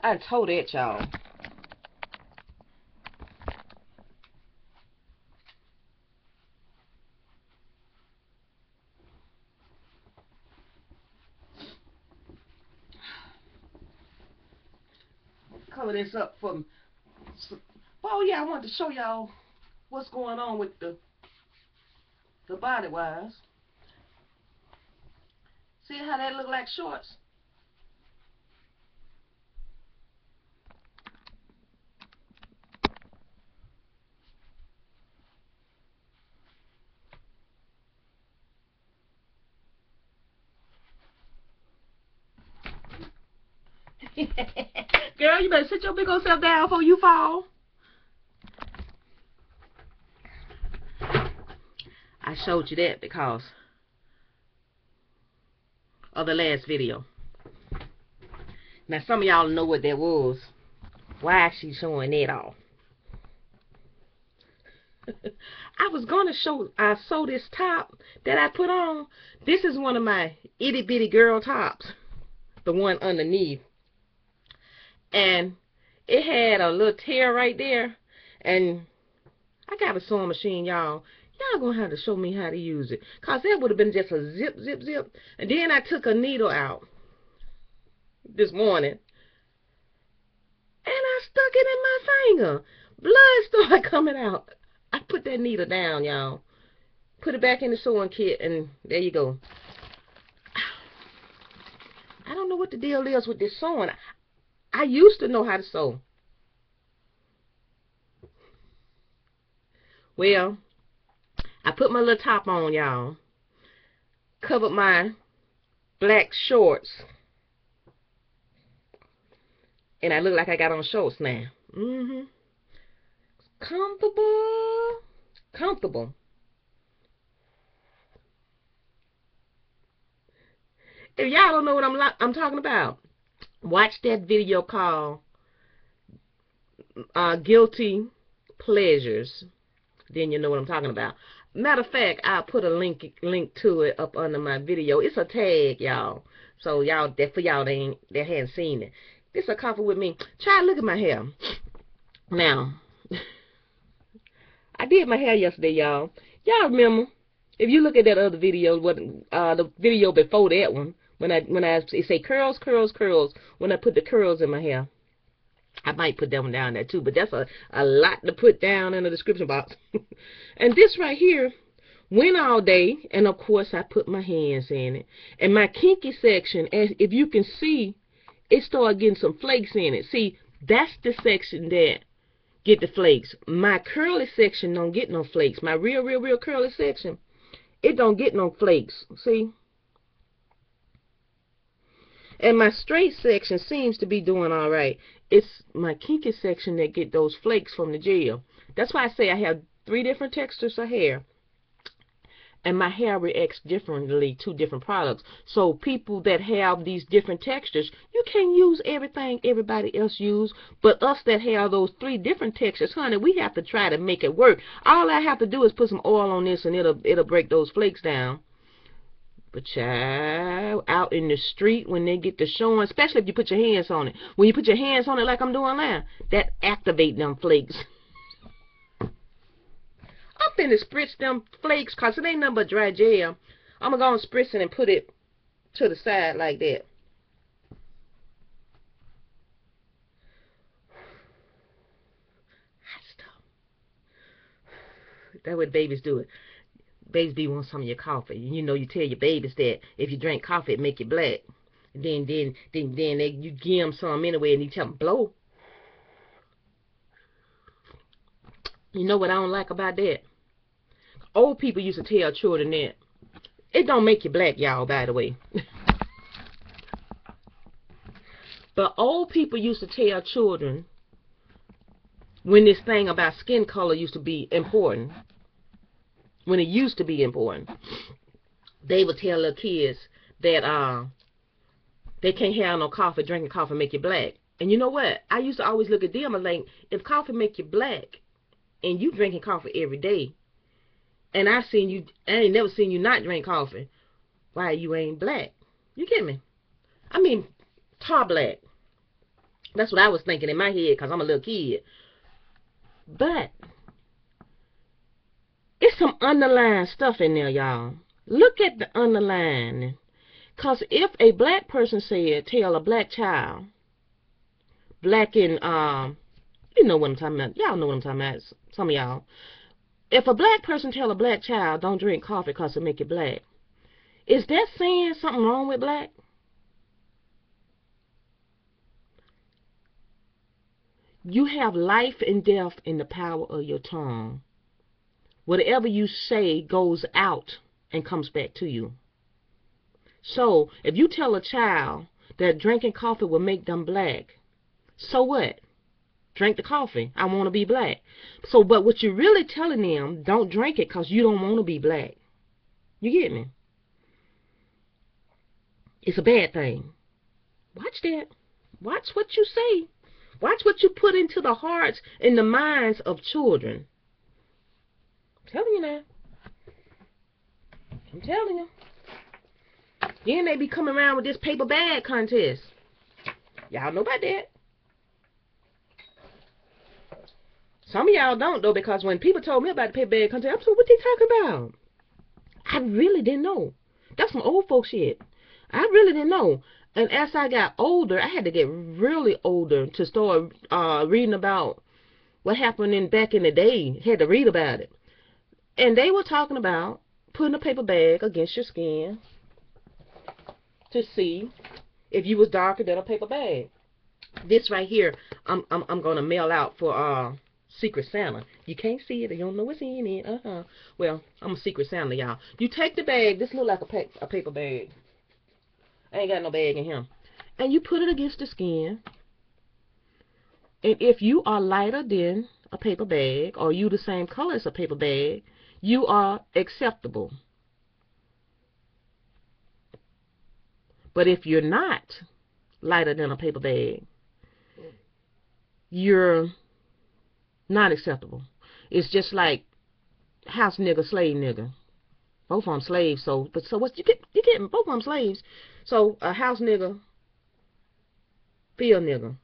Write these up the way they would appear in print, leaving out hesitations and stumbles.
I told it, y'all. Cover this up for me. Oh yeah, I wanted to show y'all what's going on with the body wise. See how that look like shorts? Girl, you better sit your big old self down before you fall. I showed you that because of the last video. Now some of y'all know what that was. Why is she showing that off? I was gonna sew this top that I put on. This is one of my itty bitty girl tops, the one underneath, and it had a little tear right there, and I got a sewing machine, y'all. Y'all gonna have to show me how to use it, cause that would have been just a zip, zip, zip. And then I took a needle out this morning, and I stuck it in my finger. Blood started coming out. I put that needle down, y'all. Put it back in the sewing kit, and there you go. I don't know what the deal is with this sewing. I used to know how to sew. Well, I put my little top on, y'all. Covered my black shorts. And I look like I got on shorts now. Comfortable. Comfortable. If y'all don't know what I'm talking about, watch that video called Guilty Pleasures. Then you know what I'm talking about. Matter of fact, I'll put a link to it up under my video. It's a tag, y'all. So y'all, that for y'all that hadn't seen it. This a coffee with me. Try to look at my hair. Now, I did my hair yesterday, y'all. Y'all remember? If you look at that other video, the video before that one, when it say curls, curls, curls. When I put the curls in my hair. I might put that one down there too, but that's a lot to put down in the description box. And this right here went all day, and of course I put my hands in it. And my kinky section, as if you can see, it started getting some flakes in it. See, that's the section that get the flakes. My curly section don't get no flakes. My real curly section, it don't get no flakes. See? And my straight section seems to be doing all right. It's my kinky section that get those flakes from the gel. That's why I say I have 3 different textures of hair. And my hair reacts differently to different products. So people that have these different textures, you can't use everything everybody else use. But us that have those 3 different textures, honey, we have to try to make it work. All I have to do is put some oil on this, and it'll break those flakes down. But child, out in the street when they get to showing, especially if you put your hands on it. When you put your hands on it like I'm doing now, that activate them flakes. I'm finna spritz them flakes because it ain't nothing but dry gel. I'm going to go and spritz it and put it to the side like that. Hot stuff. That's what babies do it. Babies be want some of your coffee. You know, you tell your babies that if you drink coffee, it make you black. Then you give them some anyway, and you tell them blow. You know what I don't like about that? Old people used to tell children that it don't make you black, y'all. By the way, but old people used to tell children when this thing about skin color used to be important. When it used to be important, they would tell little kids that they can't have no coffee. Drinking coffee make you black. And you know what? I used to always look at them and like, if coffee make you black, and you drinking coffee every day, and I ain't never seen you not drink coffee, why you ain't black? You get me? I mean, tar black. That's what I was thinking in my head because I'm a little kid. But it's some underlying stuff in there, y'all. Look at the underlying. Because if a black person said, tell a black child, black in, you know what I'm talking about. Y'all know what I'm talking about. Some of y'all. If a black person tell a black child, don't drink coffee because it make you black, is that saying something wrong with black? You have life and death in the power of your tongue. Whatever you say goes out and comes back to you. So, if you tell a child that drinking coffee will make them black, so what? Drink the coffee. I want to be black. So, but what you're really telling them, don't drink it because you don't want to be black. You get me? It's a bad thing. Watch that. Watch what you say. Watch what you put into the hearts and the minds of children. I'm telling you now. I'm telling you. Then they be coming around with this paper bag contest. Y'all know about that. Some of y'all don't, though, because when people told me about the paper bag contest, I'm like, what they talking about? I really didn't know. That's some old folk shit. I really didn't know. And as I got older, I had to get really older to start reading about what happened back in the day. Had to read about it. And they were talking about putting a paper bag against your skin to see if you was darker than a paper bag. This right here, I'm gonna mail out for Secret Santa. You can't see it, you don't know what's in it. Well, I'm a Secret Santa, y'all. You take the bag. This look like a paper bag. I ain't got no bag in him. And you put it against the skin. And if you are lighter than a paper bag, or you the same color as a paper bag, you are acceptable. But if you're not lighter than a paper bag, you're not acceptable. It's just like house nigga, slave nigga. Both of them slaves. So what you get? You getting both of them slaves. So a house nigga, field nigga.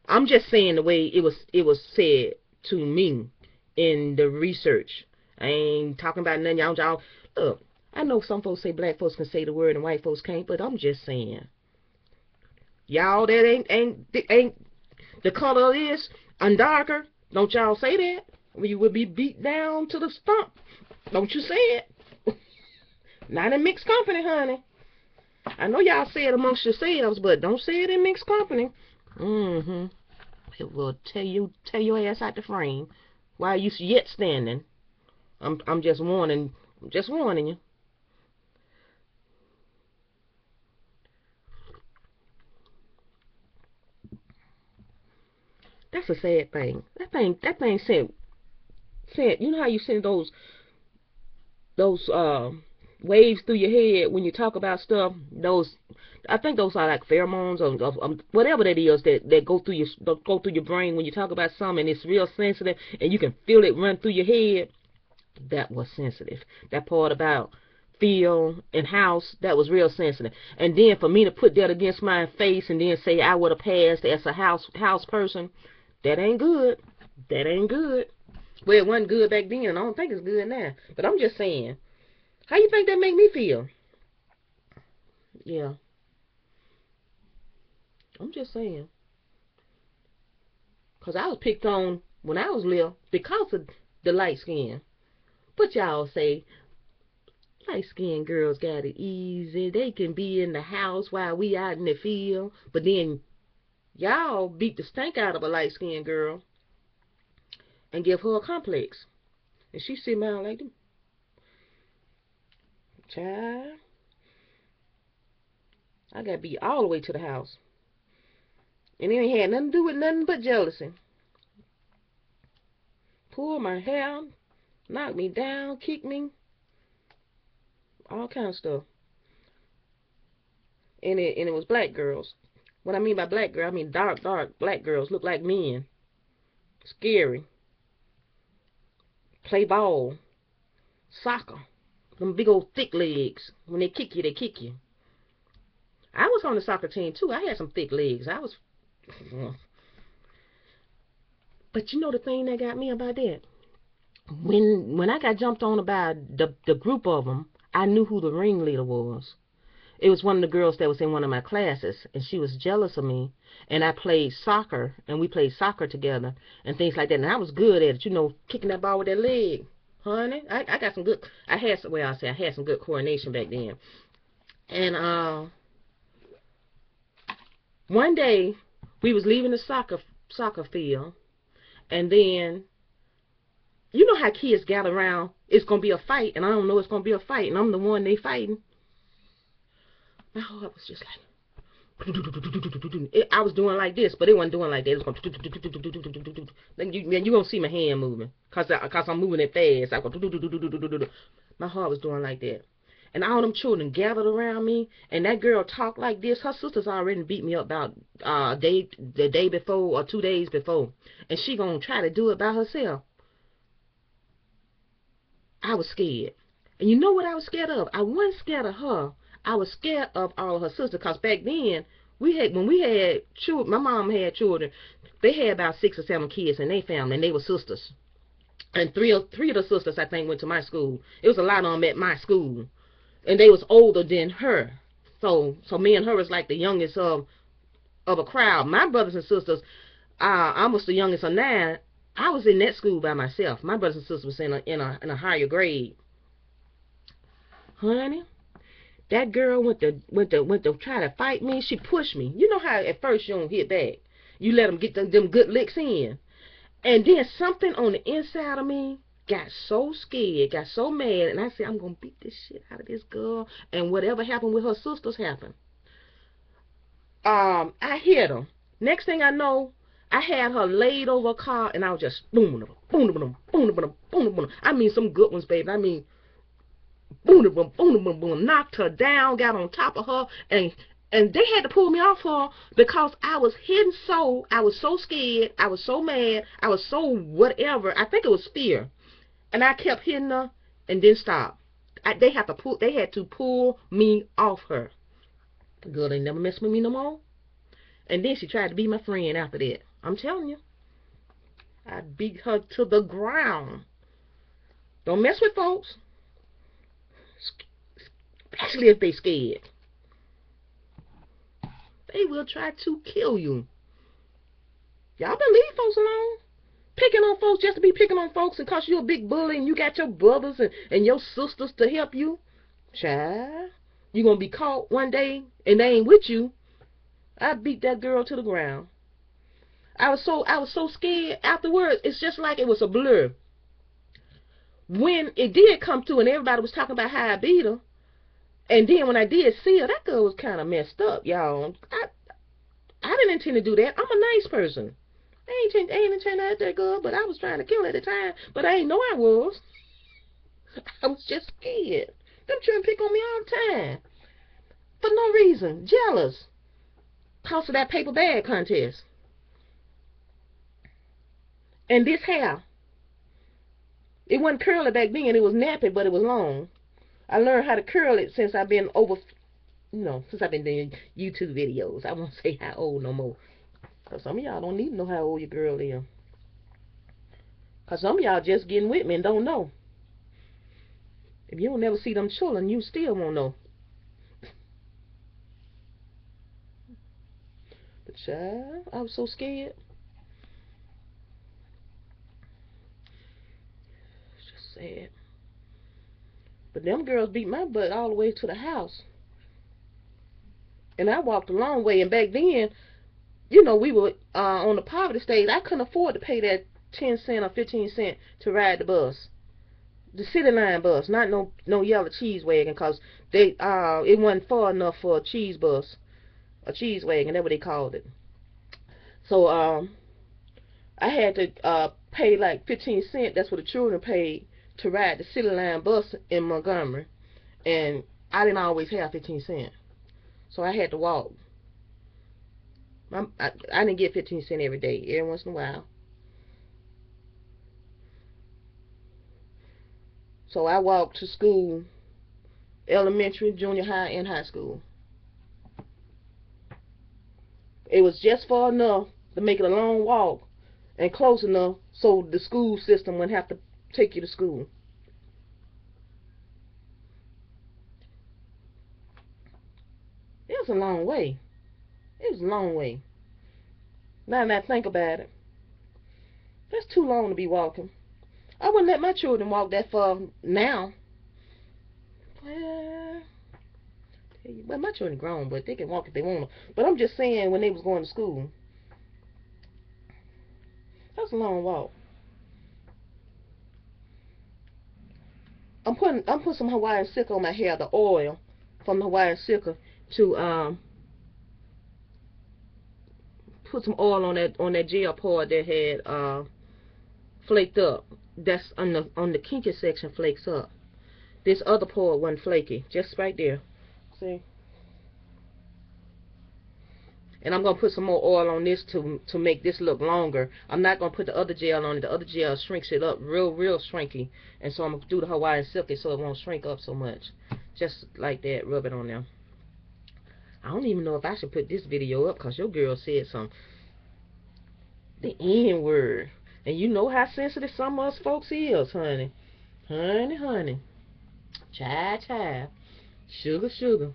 I'm just saying the way it was said to me in the research. I ain't talking about nothing y'all. Look, I know some folks say black folks can say the word and white folks can't, but I'm just saying. Y'all that ain't the color of this and darker, don't y'all say that. You would be beat down to the stump. Don't you say it. Not in mixed company, honey. I know y'all say it amongst yourselves, but don't say it in mixed company. It will tear your ass out the frame while you yet standing. I'm just warning you. That's a sad thing. That thing sent. You know how you send those waves through your head when you talk about stuff. I think those are like pheromones or whatever that is that go through your brain when you talk about something and it's real sensitive and you can feel it run through your head. That was sensitive. That part about feel and house, that was real sensitive. And then for me to put that against my face and then say I would have passed as a house person, that ain't good. That ain't good. Well, it wasn't good back then. I don't think it's good now. But I'm just saying. How you think that make me feel? Yeah. I'm just saying. Because I was picked on when I was little because of the light skin. But y'all say, light-skinned girls got it easy. They can be in the house while we out in the field. But then y'all beat the stank out of a light-skinned girl and give her a complex. And she sit down like them. Child, I got beat all the way to the house. And it ain't had nothing to do with nothing but jealousy. Pull my hair, knock me down, kick me, all kind of stuff. And it was black girls. What I mean by black girl, I mean dark black girls look like men. Scary. Play ball. Soccer. Them big old thick legs. When they kick you, they kick you. I was on the soccer team too. I had some thick legs. I was But you know the thing that got me about that? When I got jumped on about the group of them, I knew who the ringleader was. It was one of the girls that was in one of my classes, and she was jealous of me. And I played soccer, and we played soccer together, and things like that. And I was good at it, kicking that ball with that leg, honey. I got some good. I had some. Well, I say I had some good coordination back then. And one day we was leaving the soccer field, and then you know how kids gather around. It's gonna be a fight, and I don't know it's gonna be a fight, and I'm the one they fighting. My heart was just like, I was doing like this, but it wasn't doing like that. It was going. Then you gonna see my hand moving, cause I'm moving it fast. I go. My heart was doing like that, and all them children gathered around me, and that girl talked like this. Her sisters already beat me up about the day before or 2 days before, and she gonna try to do it by herself. I was scared, and you know what I was scared of? I wasn't scared of her. I was scared of all of her sisters, because back then, when we had children, my mom had children, they had about 6 or 7 kids in their family, and they were sisters. And three of the sisters, I think, went to my school. It was a lot of them at my school, and they was older than her. So me and her was like the youngest of a crowd. My brothers and sisters, I was the youngest of 9. I was in that school by myself. My brothers and sisters was in a higher grade. Honey, that girl went to try to fight me. She pushed me. You know how at first you don't hit back. You let them get them good licks in. And then something on the inside of me got so scared, got so mad, and I said, I'm going to beat this shit out of this girl. And whatever happened with her sisters happened. I hit her. Next thing I know, I had her laid over a car, and I was just boom, boom, boom, boom, boom, boom, boom. I mean some good ones, baby. I mean, boom, boom, boom, boom, boom, knocked her down, got on top of her, and they had to pull me off her because I was hitting so, I was so scared, I was so mad, I was so whatever. I think it was fear, and I kept hitting her and didn't stop. They had to pull me off her. The girl ain't never messed with me no more. And then she tried to be my friend after that. I'm telling you, I beat her to the ground. Don't mess with folks, especially if they scared. They will try to kill you. Y'all better leave folks alone. Picking on folks just to be picking on folks, and cause you're a big bully and you got your brothers and your sisters to help you. Child, you're gonna be caught one day and they ain't with you. I beat that girl to the ground. I was so scared afterwards. It's just like it was a blur. When it did come to and everybody was talking about how I beat her, and then when I did see her, that girl was kind of messed up, y'all. I didn't intend to do that. I'm a nice person. I ain't intend to hurt that girl, but I was trying to kill her at the time. But I ain't know I was. I was just scared. Them trying to pick on me all the time. For no reason. Jealous. Cause of that paper bag contest. And this hair. It wasn't curly back then. It was nappy, but it was long. I learned how to curl it since I've been since I've been doing YouTube videos. I won't say how old no more. Because some of y'all don't need to know how old your girl is. Because some of y'all just getting with me and don't know. If you don't never see them children, you still won't know. But child, I was so scared. It's just sad. But them girls beat my butt all the way to the house. And I walked a long way. And back then, we were on the poverty stage. I couldn't afford to pay that 10 cent or 15 cent to ride the bus. The city line bus, not no yellow cheese wagon, because it wasn't far enough for a cheese bus. A cheese wagon, that's what they called it. So I had to pay like 15 cents. That's what the children paid to ride the city line bus in Montgomery. And I didn't always have 15 cents. So I had to walk. I didn't get 15 cents every day. Every once in a while. So I walked to school, elementary, junior high, and high school. It was just far enough to make it a long walk and close enough so the school system wouldn't have to take you to school. It was a long way. It was a long way. Now that I think about it, that's too long to be walking. I wouldn't let my children walk that far now. Well, my children grown, but they can walk if they want to. But I'm just saying, when they was going to school, that's a long walk. I'm putting some Hawaiian silk on my hair, the oil from the Hawaiian silk, to put some oil on that gel part that had flaked up. That's on the kinky section, flakes up. This other part wasn't flaky, just right there. See? And I'm gonna put some more oil on this to make this look longer. I'm not gonna put the other gel on it. The other gel shrinks it up real shrinky, and so I'm gonna do the Hawaiian silky so it won't shrink up so much. Just like that, rub it on there. I don't even know if I should put this video up because your girl said the N word. And you know how sensitive some of us folks is, honey. Honey. Child. Sugar.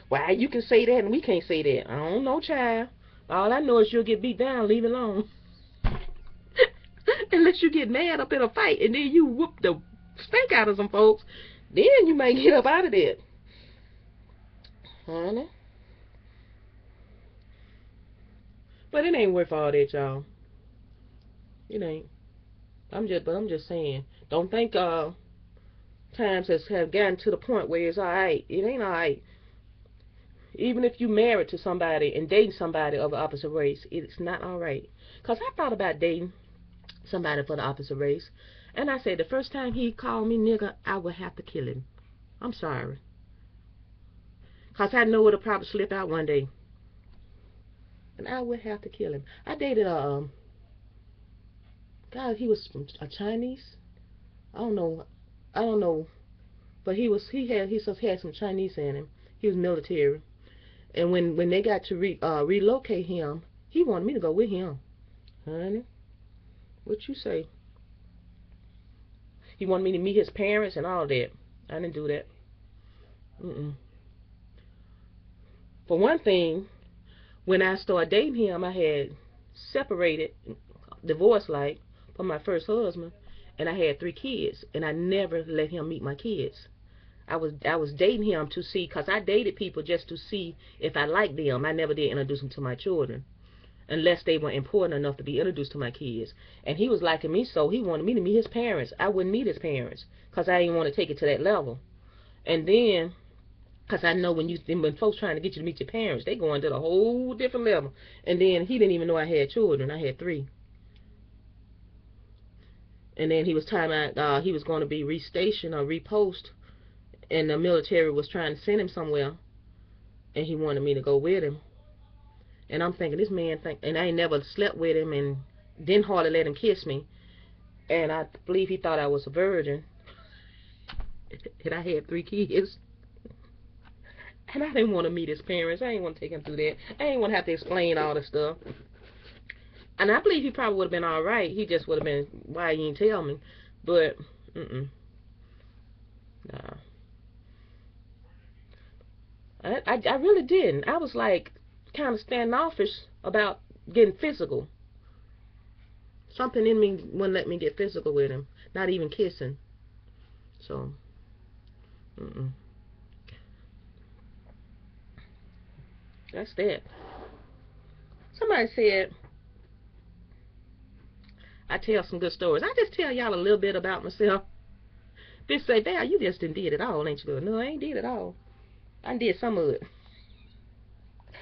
Why you can say that and we can't say that? I don't know, child. All I know is you'll get beat down, leave it alone. Unless you get mad up in a fight and then you whoop the stank out of some folks, then you might get up out of that. Honey. But it ain't worth all that, y'all. It ain't. I'm just saying. Don't think times have gotten to the point where it's alright. It ain't alright. Even if you married to somebody and dating somebody of the opposite race, it's not alright. Because I thought about dating somebody for the opposite race, and I said the first time he called me nigga, I would have to kill him. I'm sorry. Because I know it'll probably slip out one day. And I would have to kill him. I dated a guy, he was from a Chinese. I don't know. But he had some Chinese in him. He was military. And when they got to relocate him, he wanted me to go with him. Honey, what you say? He wanted me to meet his parents and all that. I didn't do that. For one thing, when I started dating him, I had separated, divorced like, from my first husband, and I had 3 kids, and I never let him meet my kids. I was dating him to see, because I dated people just to see if I liked them. I never did introduce them to my children, unless they were important enough to be introduced to my kids. And he was liking me, so he wanted me to meet his parents. I wouldn't meet his parents, because I didn't want to take it to that level. And then, because I know when folks trying to get you to meet your parents, they going to the whole different level. And then he didn't even know I had children. I had 3. And then he was talking about he was going to be restationed or repost, and the military was trying to send him somewhere, and he wanted me to go with him. And I'm thinking, this man and I ain't never slept with him and didn't hardly let him kiss me. And I believe he thought I was a virgin. And I had 3 kids. And I didn't want to meet his parents. I didn't want to take him through that. I didn't want to have to explain all the stuff. And I believe he probably would have been alright. He just would have been, why you didn't tell me? But, nah. I really didn't. I was like, kind of standoffish about getting physical. Something in me wouldn't let me get physical with him. Not even kissing. So, that's that. Somebody said, I tell some good stories. I just tell y'all a little bit about myself. They say, Dad, you just didn't did it all, ain't you? No, I ain't did it all. I did some of it.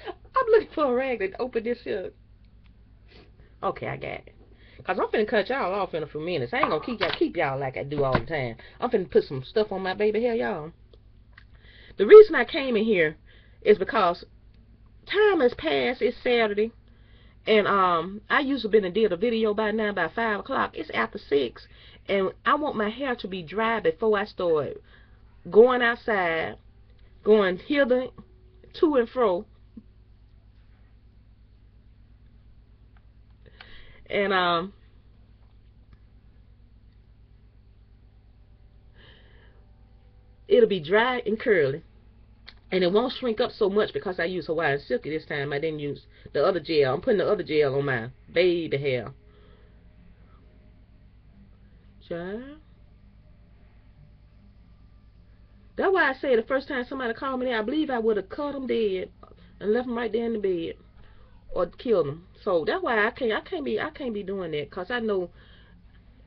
I'm looking for a rag to open this up. Okay, I got it. Because I'm finna cut y'all off in a few minutes. I ain't gonna keep y'all like I do all the time. I'm finna put some stuff on my baby hair, y'all. The reason I came in here is because time has passed. It's Saturday. And I usually been and did a video by now, by 5 o'clock. It's after 6. And I want my hair to be dry before I start going outside, going hither, to and fro, And it'll be dry and curly. And it won't shrink up so much because I use Hawaiian Silky this time. I didn't use the other gel. I'm putting the other gel on my baby hair. Child. That's why I say the first time somebody called me there, I believe I would have cut them dead and left them right there in the bed or killed them. So that's why I can't be doing that, because I know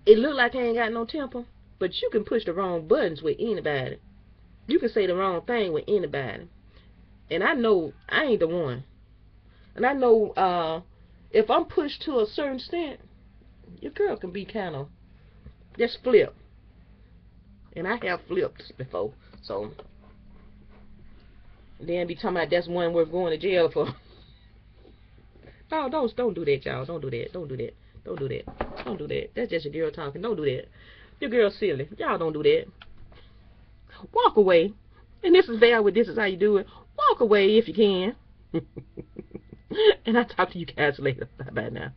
it look like I ain't got no temper, but you can push the wrong buttons with anybody. You can say the wrong thing with anybody. And I know I ain't the one. And I know if I'm pushed to a certain extent, your girl can be kind of just flip. And I have flipped before. So then be talking about that's one worth going to jail for. No, don't do that, y'all. Don't do that. Don't do that. Don't do that. Don't do that. That's just your girl talking. Don't do that. Your girl's silly. Y'all don't do that. Walk away. And this is this is how you do it. Walk away if you can. And I'll talk to you guys later. Bye-bye now.